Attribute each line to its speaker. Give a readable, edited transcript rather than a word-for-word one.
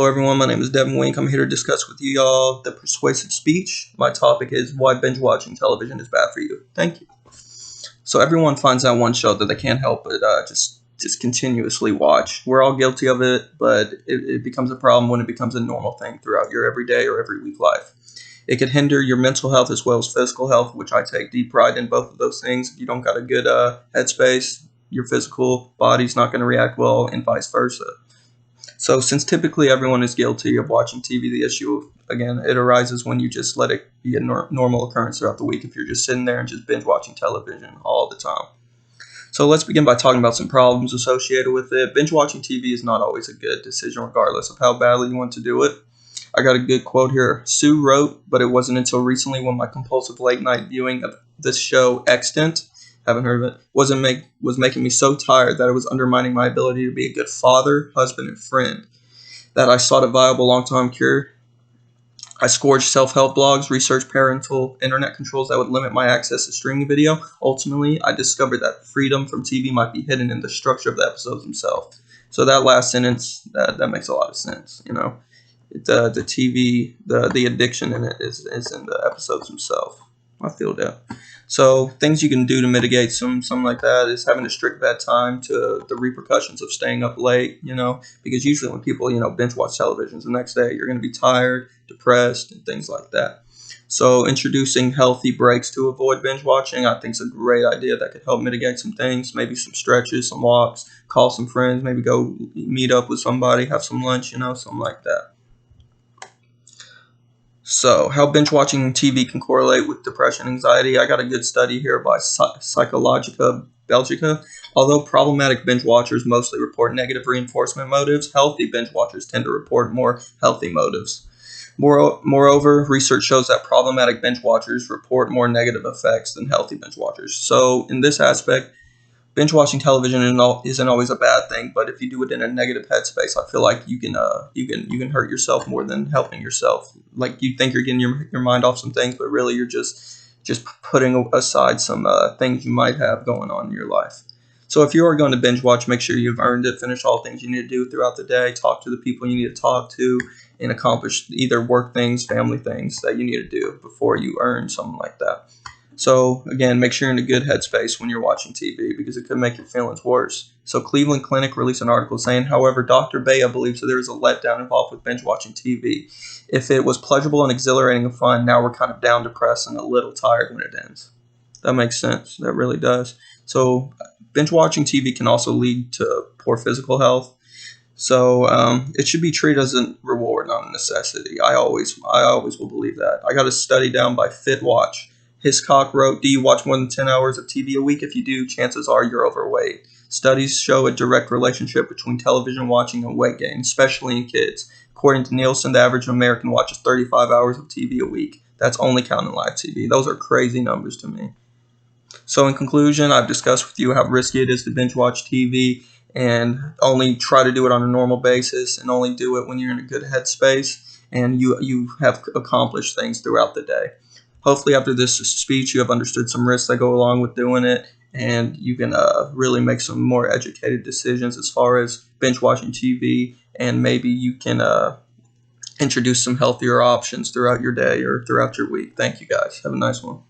Speaker 1: Hello everyone, my name is Devin Wink. I'm here to discuss with you all the persuasive speech. My topic is why binge watching television is bad for you. Thank you. So everyone finds that one show that they can't help but just continuously watch. We're all guilty of it, but it becomes a problem when it becomes a normal thing throughout your everyday or every week life. It could hinder your mental health as well as physical health, which I take deep pride in both of those things. If you don't got a good headspace, your physical body's not going to react well, and vice versa. So since typically everyone is guilty of watching TV, the issue, again, it arises when you just let it be a normal occurrence throughout the week if you're just sitting there and just binge watching television all the time. So let's begin by talking about some problems associated with it. Binge watching TV is not always a good decision regardless of how badly you want to do it. I got a good quote here. Sue wrote, but it wasn't until recently when my compulsive late night viewing of this show, Extant, haven't heard of it, was making me so tired that it was undermining my ability to be a good father, husband, and friend, that I sought a viable long-term cure. I scourged self-help blogs, researched parental internet controls that would limit my access to streaming video. Ultimately, I discovered that freedom from TV might be hidden in the structure of the episodes themselves. So that last sentence, that makes a lot of sense, you know. The TV, the addiction in it is in the episodes themselves. I feel that. So things you can do to mitigate something like that is having a strict bedtime, to the repercussions of staying up late, you know, because usually when people, binge watch televisions the next day, you're going to be tired, depressed, and things like that. So introducing healthy breaks to avoid binge watching, I think is a great idea that could help mitigate some things, maybe some stretches, some walks, call some friends, maybe go meet up with somebody, have some lunch, something like that. So, how binge watching TV can correlate with depression and anxiety. I got a good study here by Psychologica Belgica. Although problematic binge watchers mostly report negative reinforcement motives, healthy binge watchers tend to report more healthy motives. Moreover, research shows that problematic binge watchers report more negative effects than healthy binge watchers. So, in this aspect, binge watching television isn't always a bad thing, but if you do it in a negative headspace, I feel like you can hurt yourself more than helping yourself. Like, you think you're getting your mind off some things, but really you're just putting aside some things you might have going on in your life. So if you are going to binge watch, make sure you've earned it. Finish all things you need to do throughout the day. Talk to the people you need to talk to, and accomplish either work things, family things that you need to do before you earn something like that. So, again, make sure you're in a good headspace when you're watching TV, because it could make your feelings worse. So, Cleveland Clinic released an article saying, however, Dr. Bea believes that there is a letdown involved with binge watching TV. If it was pleasurable and exhilarating and fun, now we're kind of down, depressed, and a little tired when it ends. That makes sense. That really does. So, binge watching TV can also lead to poor physical health. So it should be treated as a reward, not a necessity. I always will believe that. I got a study down by FitWatch. Hiscock wrote, do you watch more than 10 hours of TV a week? If you do, chances are you're overweight. Studies show a direct relationship between television watching and weight gain, especially in kids. According to Nielsen, the average American watches 35 hours of TV a week. That's only counting live TV. Those are crazy numbers to me. So in conclusion, I've discussed with you how risky it is to binge watch TV, and only try to do it on a normal basis, and only do it when you're in a good headspace and you have accomplished things throughout the day. Hopefully after this speech you have understood some risks that go along with doing it, and you can really make some more educated decisions as far as binge watching TV, and maybe you can introduce some healthier options throughout your day or throughout your week. Thank you guys. Have a nice one.